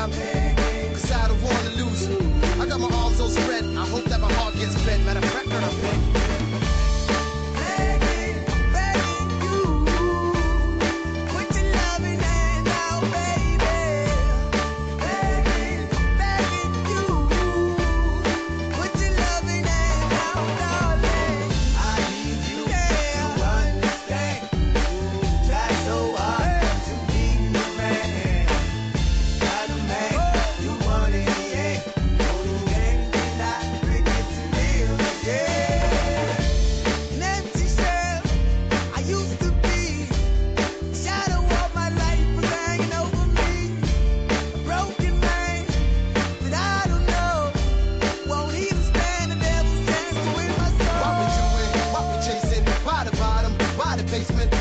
I'm cause I don't wanna lose you. I got my arms all spread. I hope that my heart gets fed. Matter of fact, I'm begging you. Put your loving hand out, baby. Begging you. Put your loving hand out, darling. I need you to understand. Try so hard to be the man.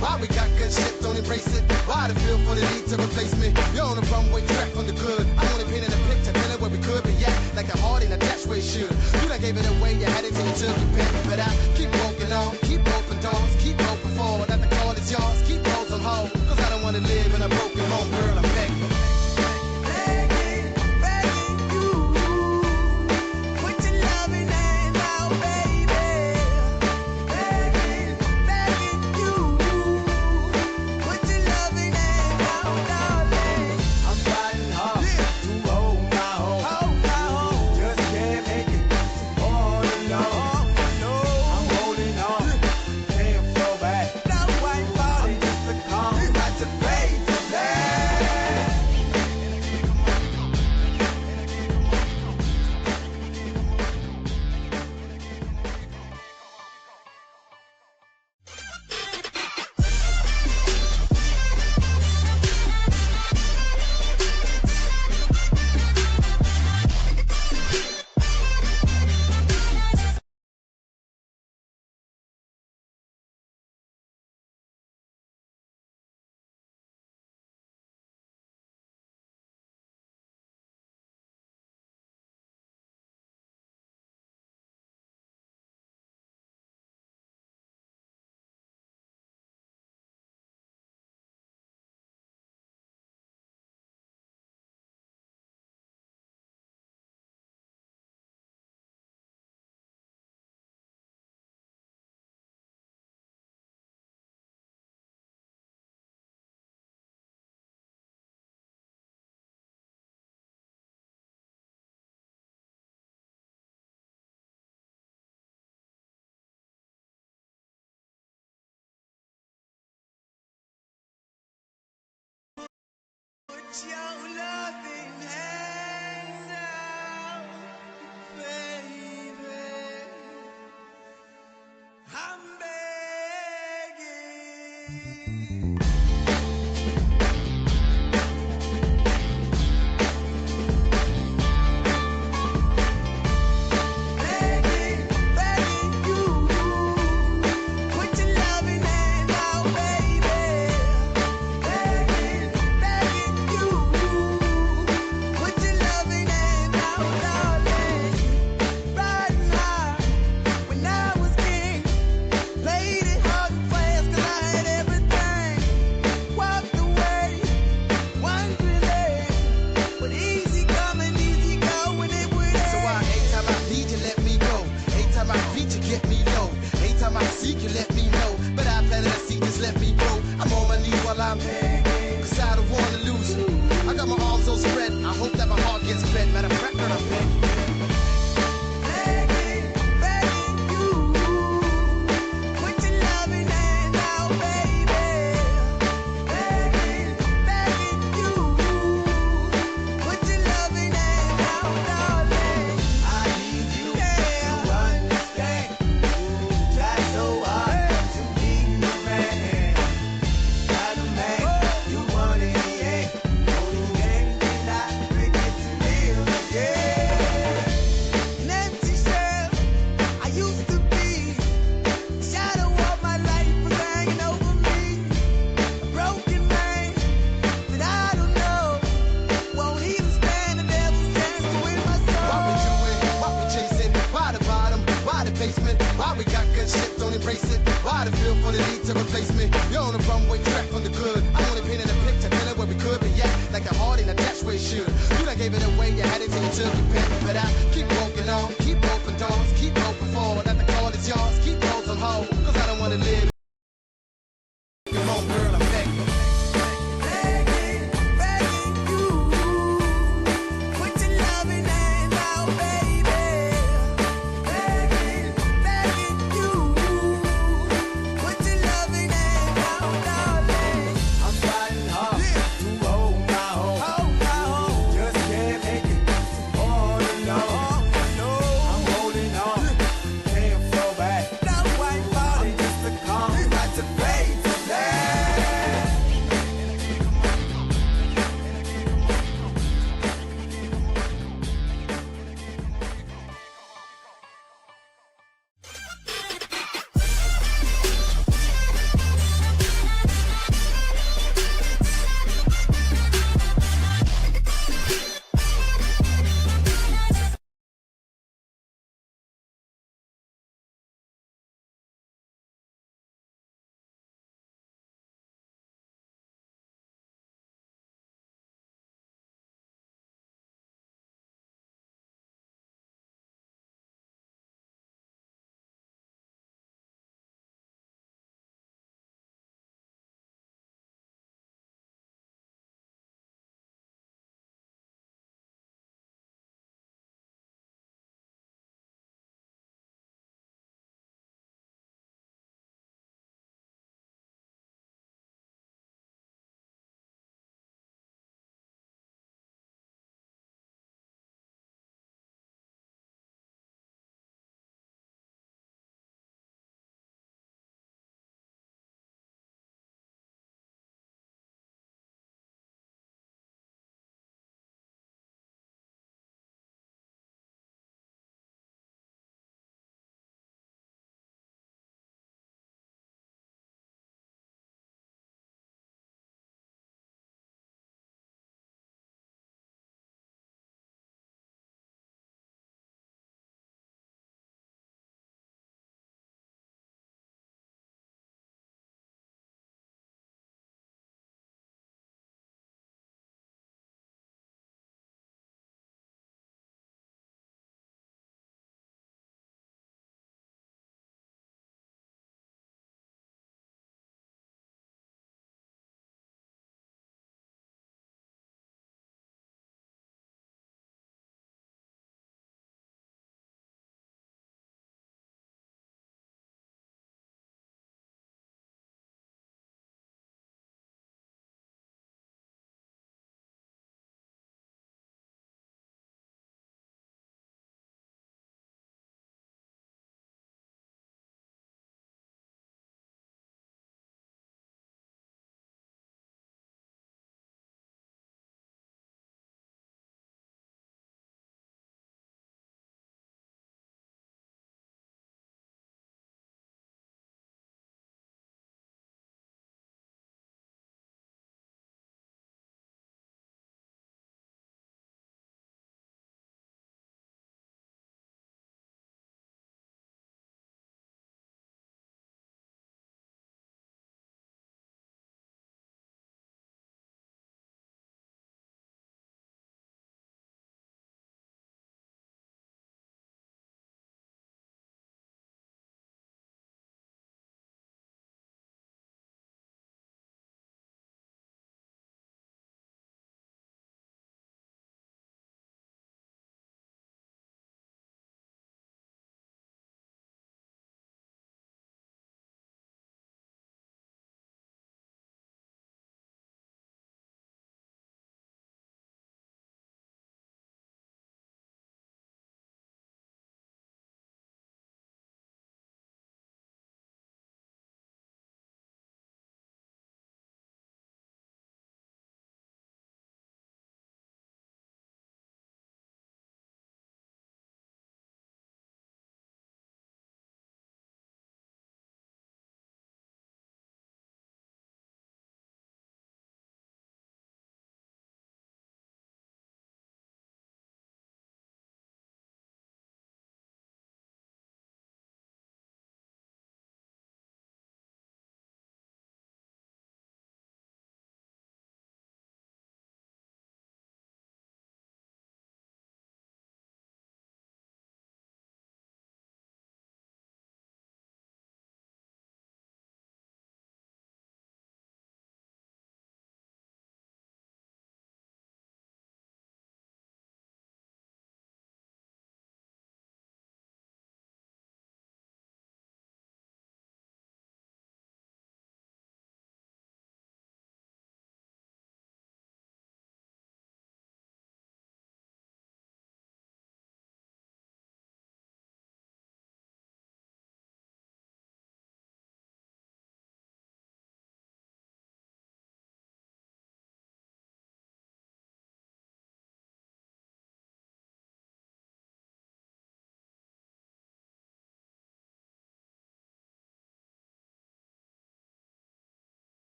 Why we got good shit, don't embrace it? Why the feel for the need to replace me? You're on the runway track from the good. I'm only painting a picture, telling where we could be at. Like a heart in a dash where it should. You done gave it away, you had it till you took it back. But I keep walking on, keep open doors, keep open forward. That the call is yours, keep those on hold. Cause I don't wanna live in a broken home, girl, I'm begging. Put your loving hands out, baby. I'm begging. You let me know, but I planted a seed, just let me go. I'm on my knees while I'm begging, cause I don't wanna lose you. I got my arms all spread, I hope that my heart gets fed. Matter of fact, I'm begging. You. Put your loving hand out, baby. embrace it. Why the feel for the need to replace me? You're on the runway track from the good. I only painted a picture, telling where we could be at, like the heart in a dash where it should. You done gave it away, you had it till you took it back. But I keep walking on, keep open doors, keep open forward. That the call is yours, keep those on hold, cause I don't wanna live. Come on, girl, I'm begging. Begging you, put your loving hand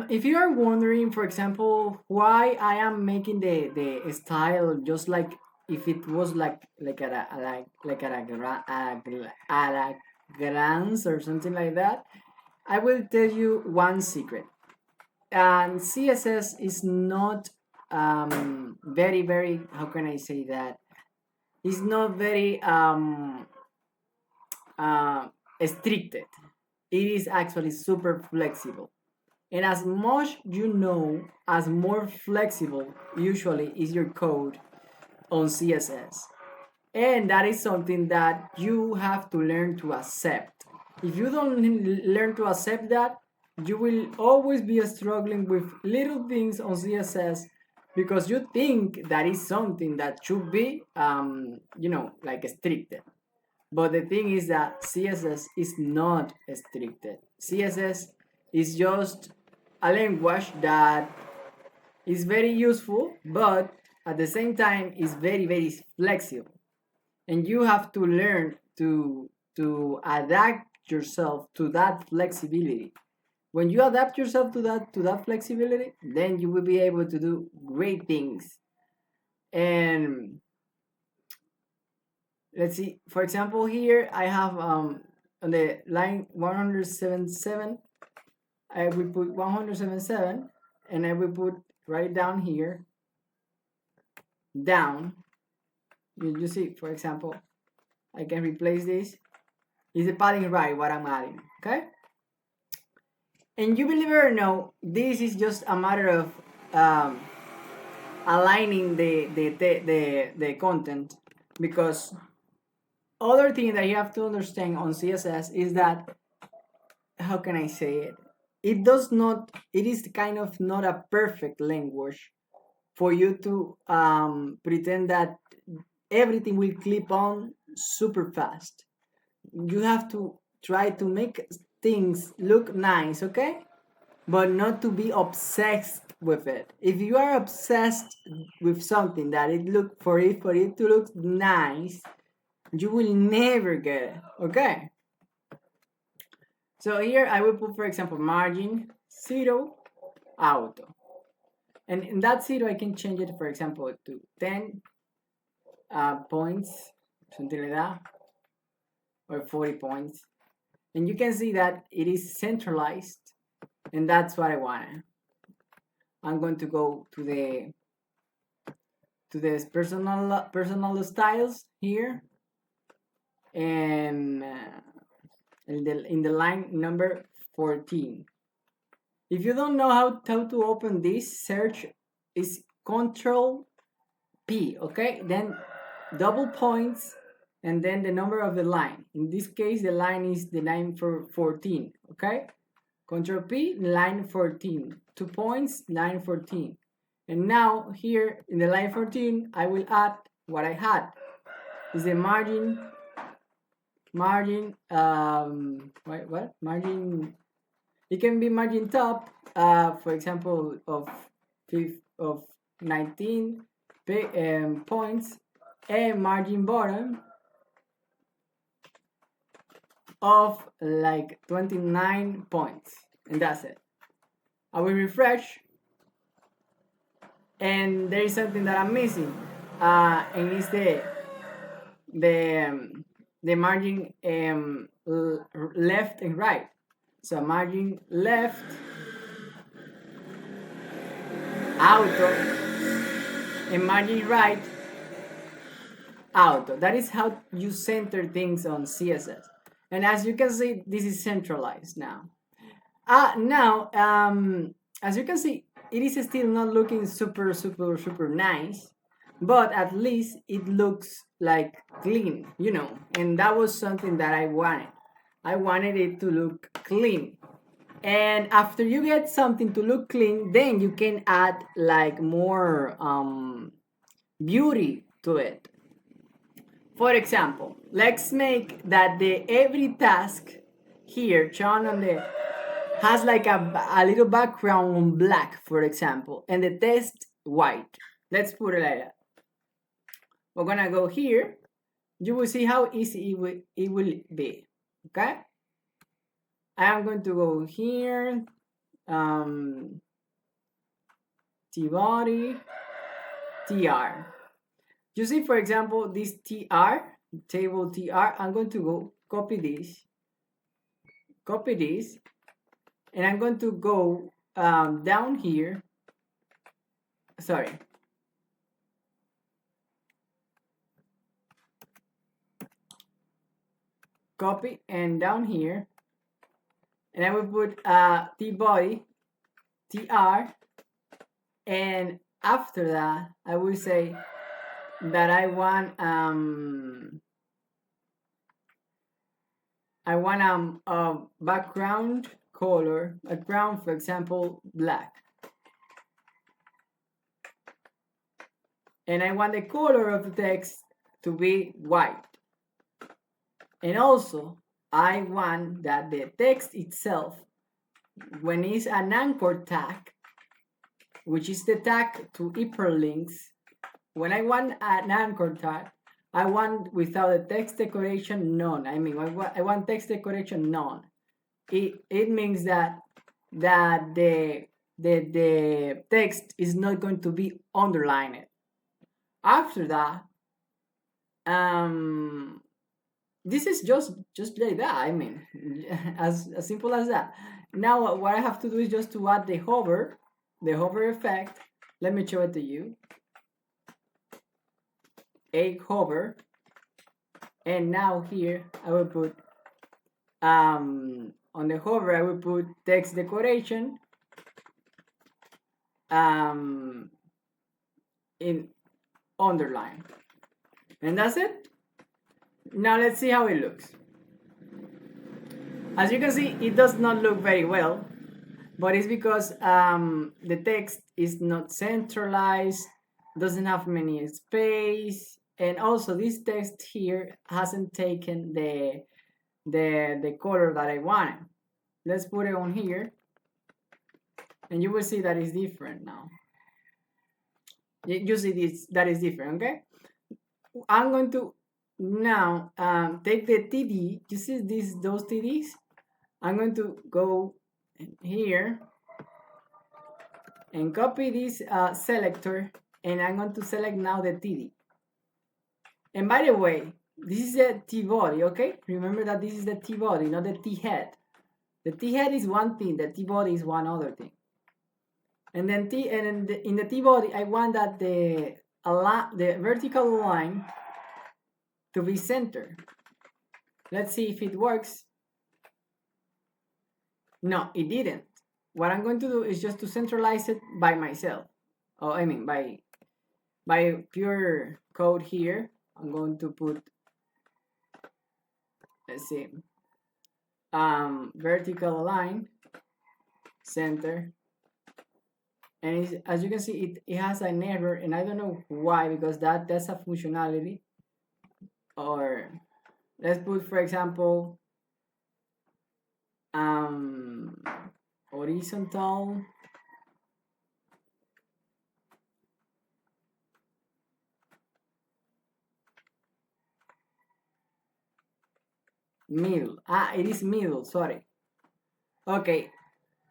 If you are wondering, for example, why I am making the style just like if it was like at a glance or something like that, I will tell you one secret. And CSS is not very, how can I say that? It's not very uh, restricted. It is actually super flexible. And as much you know, as more flexible usually is your code on CSS. And that is something that you have to learn to accept. If you don't learn to accept that, you will always be struggling with little things on CSS because you think that is something that should be, like restricted. But the thing is that CSS is not restricted. CSS is just a language that is very useful, but at the same time is very flexible. And you have to learn to adapt yourself to that flexibility. When you adapt yourself to that flexibility, then you will be able to do great things. And let's see, for example, here I have on the line 177, I will put 177 and I will put right down here, down. You see, for example, I can replace this. Is the padding right what I'm adding? Okay? And you believe it or no, this is just a matter of aligning the content, because other thing that you have to understand on CSS is that, how can I say it? It is kind of not a perfect language for you to pretend that everything will clip on super fast. You have to try to make things look nice, okay? But not to be obsessed with it. If you are obsessed with something that it look for it to look nice, you will never get it, okay? So here I will put, for example, margin 0 auto. And in that 0 I can change it, for example, to 10 points, something like that, or 40 points. And you can see that it is centralized, and that's what I want. I'm going to go to this personal styles here, and in the line number 14. If you don't know how to open this, search is Control P, okay? Then double points, and then the number of the line. In this case, the line is the line for 14, okay? Control P, line 14. 2 points, line 14. And now here in the line 14, I will add what I had. Is the margin, what? Margin, it can be margin top, for example, of 19 points, and margin bottom of like 29 points, and that's it. I will refresh, and there is something that I'm missing, and it's the margin left and right. So margin left auto and margin right auto. That is how you center things on CSS. And as you can see, this is centralized now. Now, as you can see, it is still not looking super nice, but at least it looks like clean, and that was something that I wanted. I wanted it to look clean. And after you get something to look clean, then you can add like more beauty to it. For example, let's make that every task here shown on the has like a little background on black, for example, and the text white. Let's put it like that. We're gonna go here. You will see how easy it will be, okay? I am going to go here, tbody tr. You see, for example, this tr, table tr, I'm going to go copy this, and I'm going to go down here, sorry, copy, and down here, and I will put tbody tr, and after that I will say that I want a background color, background, for example, black, and I want the color of the text to be white, and also I want that the text itself, when it's an anchor tag, which is the tag to hyperlinks, when I want an anchor tag, I want without the text decoration none. I mean, I want text decoration none. It means that the text is not going to be underlined. After that, this is just like that. I mean, as simple as that. Now what I have to do is just to add the hover effect. Let me show it to you. A hover, and now here I will put on the hover I will put text decoration in underline, and that's it. Now let's see how it looks. As you can see, it does not look very well, but it's because the text is not centralized, doesn't have many space, and also this text here hasn't taken the color that I wanted. Let's put it on here, and you will see that it's different now. You see this, that is different, okay? I'm going to now take the TD. You see those TDs? I'm going to go here and copy this selector, and I'm going to select now the TD. And by the way, this is the T-body, okay? Remember that this is the T-body, not the T-head. The T-head is one thing, the T-body is one other thing. And then in the T-body, I want that the vertical line to be centered. Let's see if it works. No, it didn't. What I'm going to do is just to centralize it by myself. Oh, I mean by pure code here. I'm going to put, let's see, vertical line, center, and as you can see, it has an error, and I don't know why, because that's a functionality. Or let's put, for example, horizontal, middle. It is middle, sorry. Okay,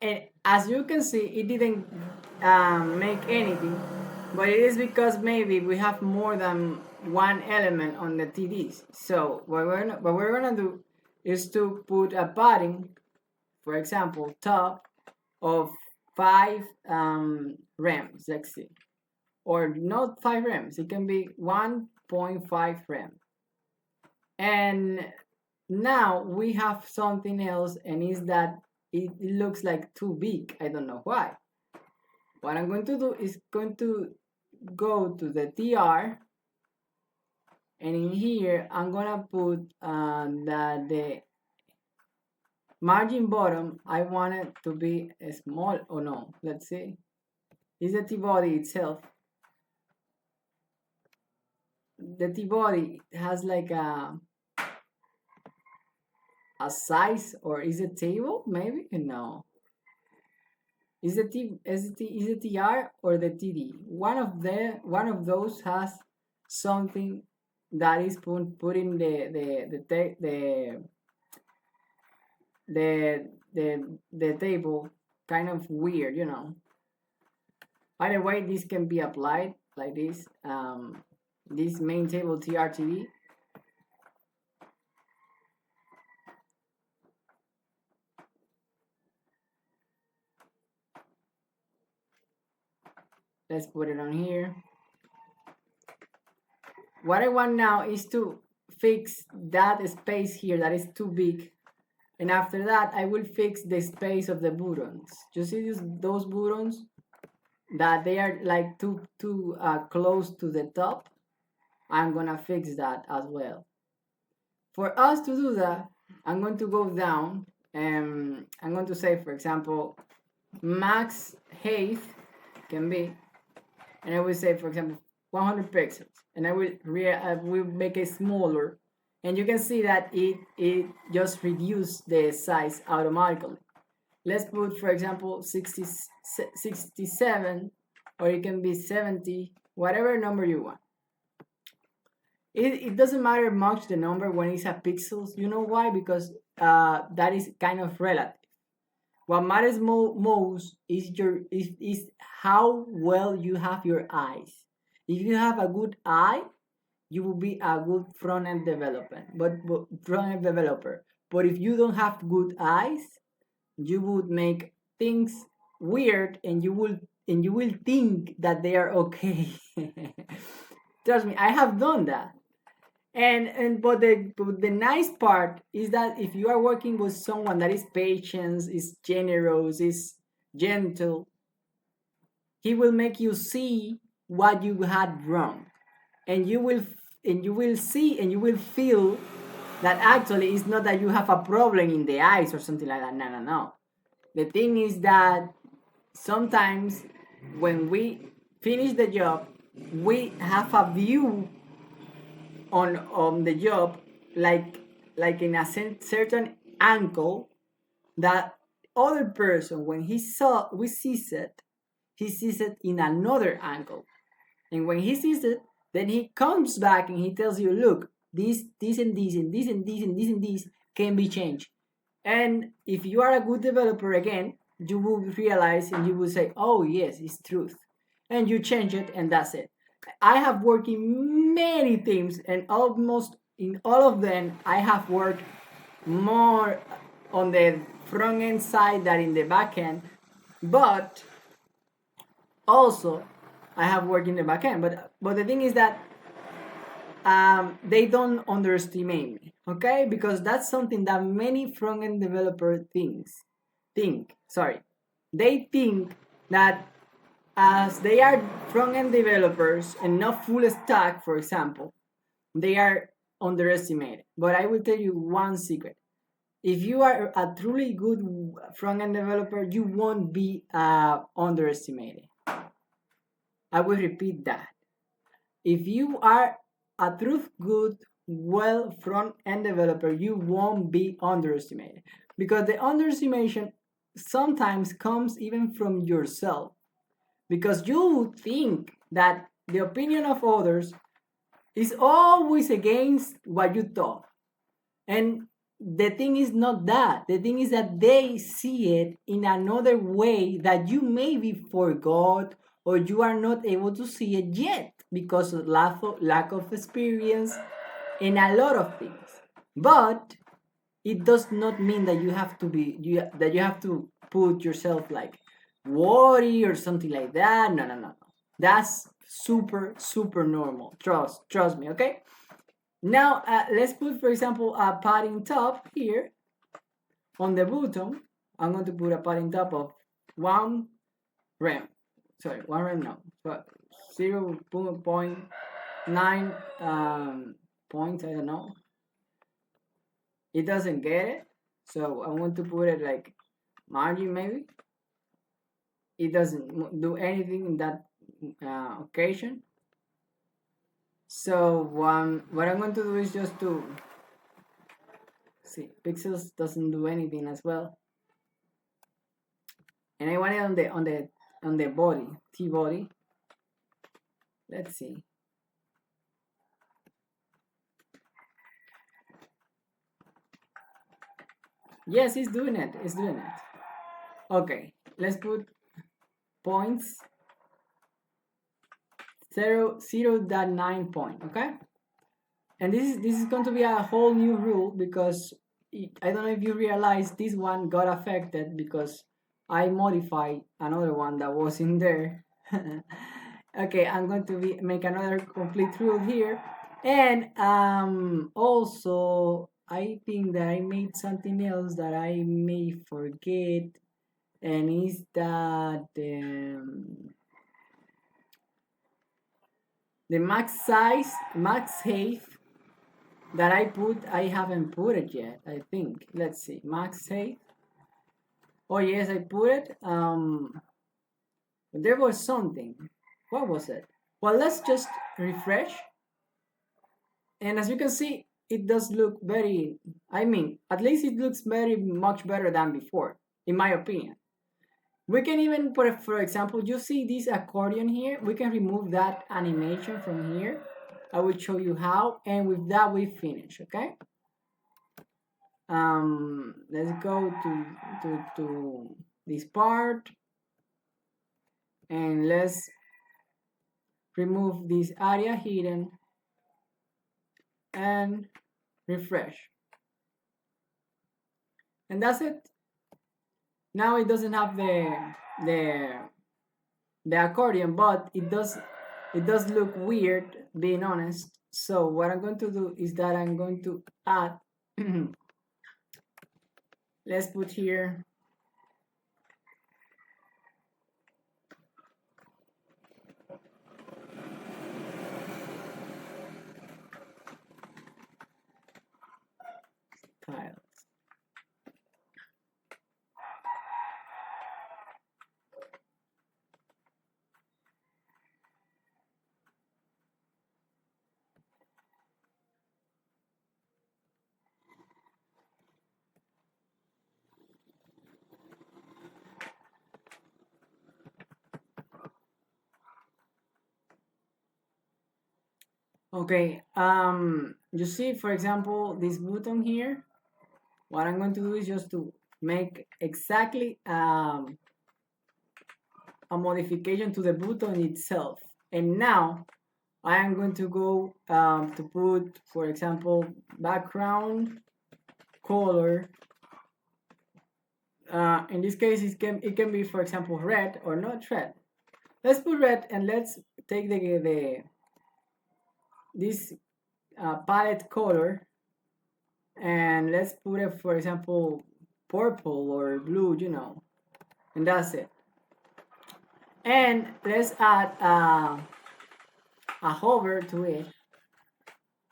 and as you can see, it didn't make anything, but it is because maybe we have more than one element on the TDs. So what we're gonna do is to put a padding, for example, top of 5 rems, let's see, or not 5 rems, it can be 1.5 rem. And now we have something else, and is that it looks like too big. I don't know why. What I'm going to do is going to go to the TR, and in here I'm gonna put the margin bottom, I want it to be small or no. Let's see. Is the T-body itself. The T-body has like a size, or is it table? Maybe? No. Is the TR or the TD? One of those has something that is put in the table kind of weird, you know. By the way, this can be applied like this. This main table TRTV. Let's put it on here. What I want now is to fix that space here that is too big. And after that, I will fix the space of the buttons. You see those buttons? That they are like too close to the top. I'm gonna fix that as well. For us to do that, I'm going to go down and I'm going to say, for example, max height can be, and I will say, for example, 100 pixels, and I will make it smaller, and you can see that it just reduced the size automatically. Let's put, for example, 67, or it can be 70, whatever number you want. It doesn't matter much the number when it's a pixels. You know why? Because that is kind of relative. What matters most is is how well you have your eyes. If you have a good eye, you will be a good front-end developer. But if you don't have good eyes, you would make things weird, and you will think that they are okay. Trust me, I have done that. But the nice part is that if you are working with someone that is patient, is generous, is gentle, he will make you see what you had wrong, and you will see and you will feel that actually it's not that you have a problem in the eyes or something like that. No. The thing is that sometimes when we finish the job, we have a view on the job like in a certain angle that other person, when he sees it in another angle. And when he sees it, then he comes back and he tells you, look, this and this and this and this and this and this can be changed. And if you are a good developer, again, you will realize and you will say, oh yes, it's truth. And you change it, and that's it. I have worked in many teams, and almost in all of them, I have worked more on the front end side than in the back end. But also, I have worked in the back end. But the thing is that they don't underestimate me, okay? Because that's something that many front end developers think. They think that as they are front-end developers and not full stack, for example, they are underestimated. But I will tell you one secret. If you are a truly good front-end developer, you won't be underestimated. I will repeat that. If you are a true good, well front-end developer, you won't be underestimated. Because the underestimation sometimes comes even from yourself. Because you think that the opinion of others is always against what you thought. And the thing is not that. The thing is that they see it in another way that you maybe forgot, or you are not able to see it yet because of lack of experience and a lot of things. But it does not mean that you have to put yourself like worry or something like that. No. That's super normal. Trust me, okay? Now let's put, for example, a padding top here on the bottom. I'm going to put a padding top of 1 rem. Sorry, 1 rem no, but 0.9 points. I don't know. It doesn't get it, so I want to put it like margin maybe. It doesn't do anything in that occasion. So what I'm going to do is just to see, pixels doesn't do anything as well. And I want it on the body, T body. Let's see. Yes, it's doing it. Okay. let's put points 0.9 point, okay? And this is going to be a whole new rule because I don't know if you realize this one got affected because I modified another one that was in there. Okay, I'm going to make another complete rule here. And also, I think that I made something else that I may forget, and is that the max size, max height that I haven't put it yet, I think. Let's see, max height. Oh yes, I put it. There was something. What was it? Well, let's just refresh. And as you can see, it does look very, I mean, at least it looks very much better than before, in my opinion. We can even put, for example, you see this accordion here? We can remove that animation from here. I will show you how, and with that we finish, okay? Let's go to this part, and let's remove this area hidden and refresh. And that's it. Now it doesn't have the accordion, but it does look weird, being honest. So what I'm going to do is that I'm going to add let's put here tiles. Okay, you see, for example, this button here. What I'm going to do is just to make exactly a modification to the button itself. And now I am going to go to put, for example, background color. In this case, it can be, for example, red or not red. Let's put red, and let's take this palette color, and let's put it, for example, purple or blue, you know, and that's it. And let's add a hover to it.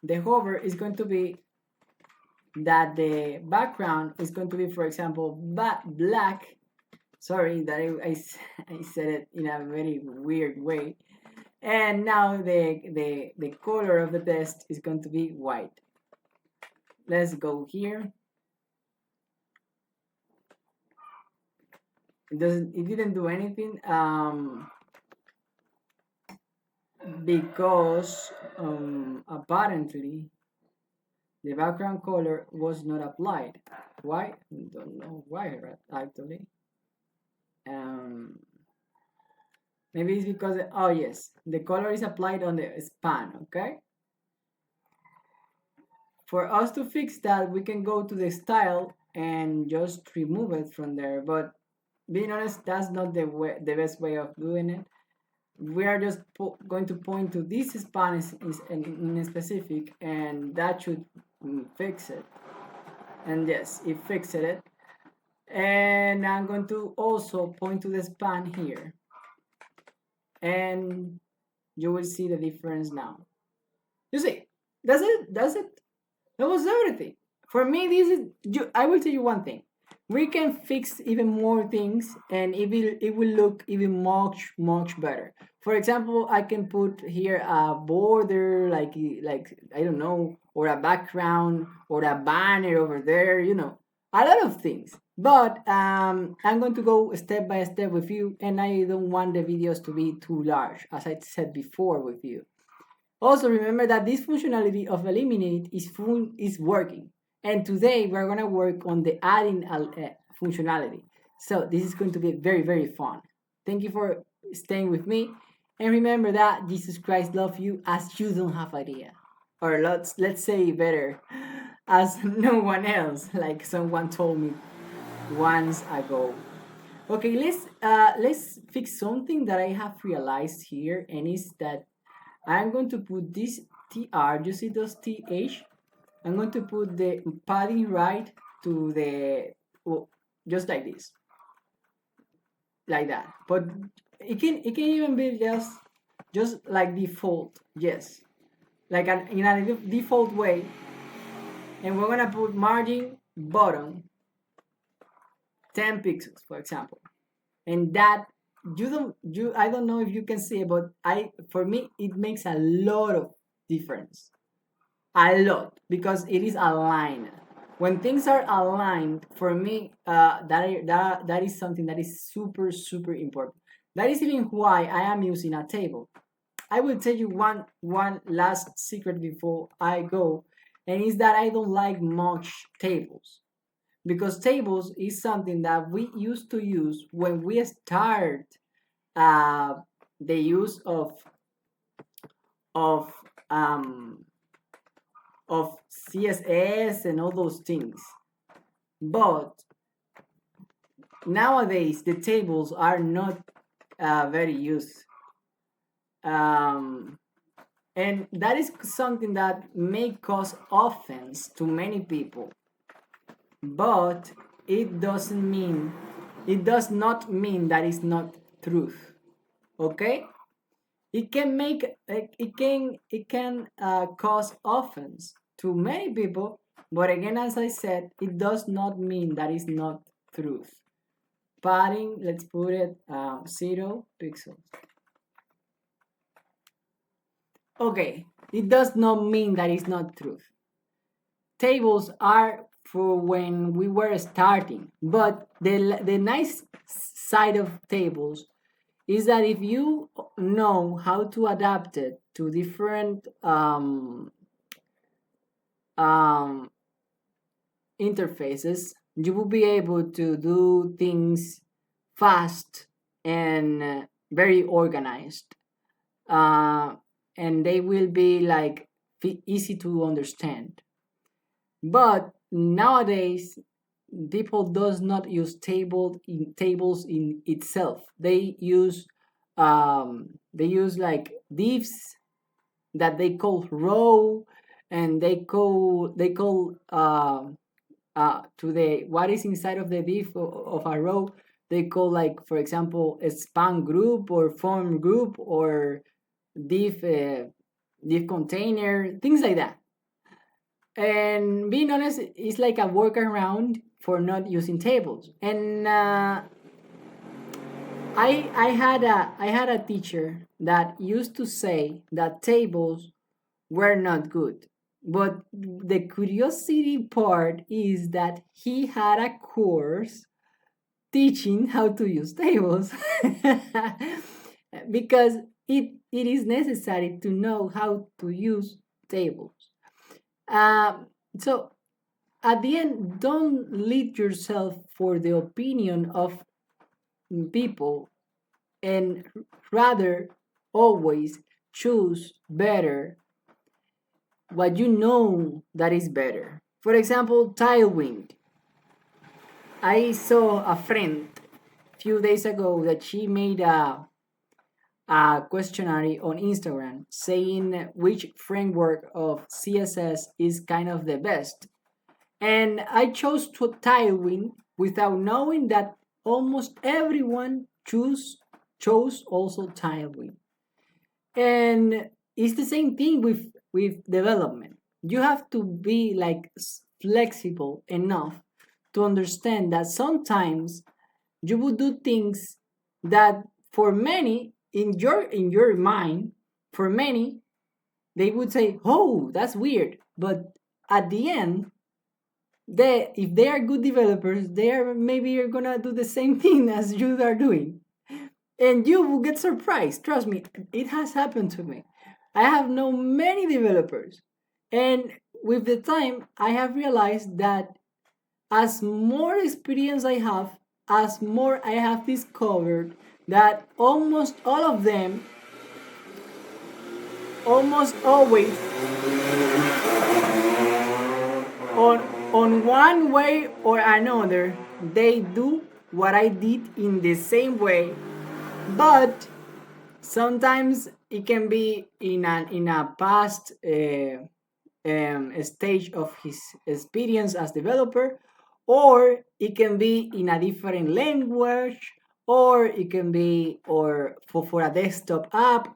The hover is going to be that the background is going to be, for example, black. Sorry that I said it in a very weird way. And now the color of the text is going to be white. Let's go here. It didn't do anything because apparently the background color was not applied. Why? I don't know why actually. Maybe it's because, oh yes, the color is applied on the span, okay? For us to fix that, we can go to the style and just remove it from there. But being honest, that's not the best way of doing it. We are just going to point to this span in specific, and that should fix it. And yes, it fixed it. And I'm going to also point to the span here, and you will see the difference now. You see, that's it. That was everything. For me, I will tell you one thing. We can fix even more things, and it will look even much better. For example, I can put here a border, like I don't know, or a background, or a banner over there. You know, a lot of things. But I'm going to go step by step with you, and I don't want the videos to be too large, as I said before with you. Also, remember that this functionality of eliminate is working. And today we're going to work on the adding functionality. So this is going to be very, very fun. Thank you for staying with me. And remember that Jesus Christ loves you as you don't have idea. Or let's say better, as no one else, like someone told me once ago. Okay, let's fix something that I have realized here, and is that I'm going to put this TR, you see those TH? I'm going to put the padding right to the, well, just like this, like that. But it can even be just like default, yes, like in a default way. And we're gonna put margin bottom 10 pixels, for example. And that I don't know if you can see it, but for me it makes a lot of difference. A lot, because it is aligned. When things are aligned, for me, that is something that is super, super important. That is even why I am using a table. I will tell you one last secret before I go, and is that I don't like much tables, because tables is something that we used to use when we start uh, the use of um, of CSS and all those things. But nowadays the tables are not very used, and that is something that may cause offense to many people. But it does not mean that it's not truth. Okay? It can cause offense to many people, but again, as I said, it does not mean that it's not truth. Padding, let's put it 0 pixels. Okay, it does not mean that it's not truth. Tables are for when we were starting, but the nice side of tables is that if you know how to adapt it to different interfaces, you will be able to do things fast and very organized, and they will be like easy to understand. But nowadays people does not use tables in itself. They use like divs that they call row, and they call to the what is inside of the div of a row, they call, like, for example, a span group or form group or div container, things like that. And being honest, it's like a workaround for not using tables. And I had a teacher that used to say that tables were not good. But the curiosity part is that he had a course teaching how to use tables because it is necessary to know how to use tables. So at the end, don't lead yourself for the opinion of people, and rather always choose better what you know that is better. For example, Tailwind. I saw a friend a few days ago that she made a questionnaire on Instagram saying which framework of CSS is kind of the best. And I chose Tailwind without knowing that almost everyone chose also Tailwind. And it's the same thing with development. You have to be like flexible enough to understand that sometimes you would do things that for many in your mind, for many, they would say, "Oh, that's weird." But at the end, if they are good developers, maybe you're gonna do the same thing as you are doing, and you will get surprised. Trust me, it has happened to me. I have known many developers, and with the time, I have realized that as more experience I have, as more I have discovered that almost all of them, almost always, on one way or another, they do what I did in the same way, but sometimes it can be in a past stage of his experience as developer, or it can be in a different language, or it can be or for a desktop app,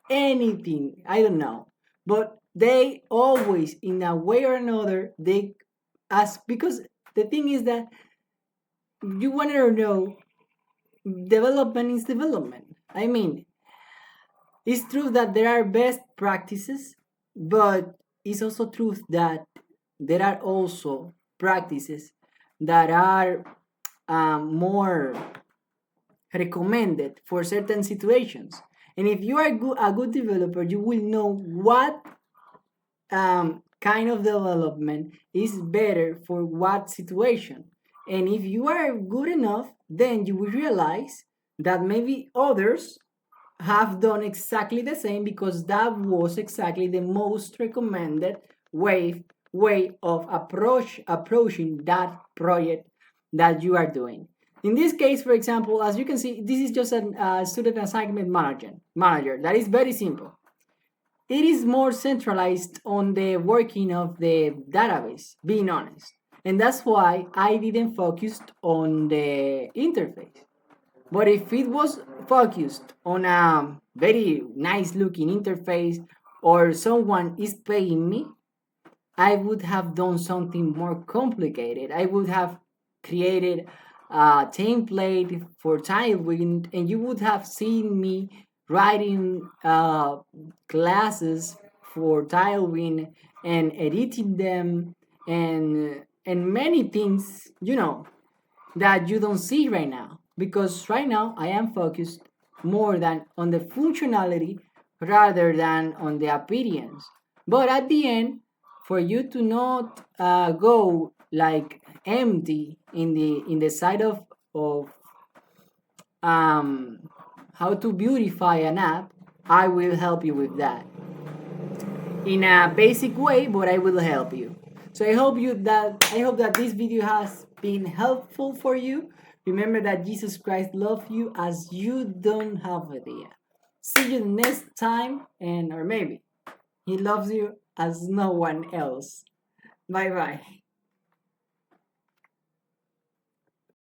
anything, I don't know. But they always, in a way or another, they ask, because the thing is that you want to know, development is development. I mean, it's true that there are best practices, but it's also true that there are also practices that are more recommended for certain situations. And if you are a good developer, you will know what kind of development is better for what situation. And if you are good enough, then you will realize that maybe others have done exactly the same because that was exactly the most recommended way of approaching that project that you are doing. In this case, for example, as you can see, this is just a student assignment manager. That is very simple. It is more centralized on the working of the database, being honest. And that's why I didn't focus on the interface. But if it was focused on a very nice looking interface or someone is paying me, I would have done something more complicated. I would have created a template for Tailwind, and you would have seen me writing classes for Tailwind and editing them and many things, that you don't see right now. Because right now I am focused more than on the functionality rather than on the appearance. But at the end, for you to not go like empty in the side of how to beautify an app, I will help you with that in a basic way, but I will help you. So I hope that this video has been helpful for you. Remember that Jesus Christ loves you as you don't have idea. See you next time, or maybe he loves you as no one else. Bye bye.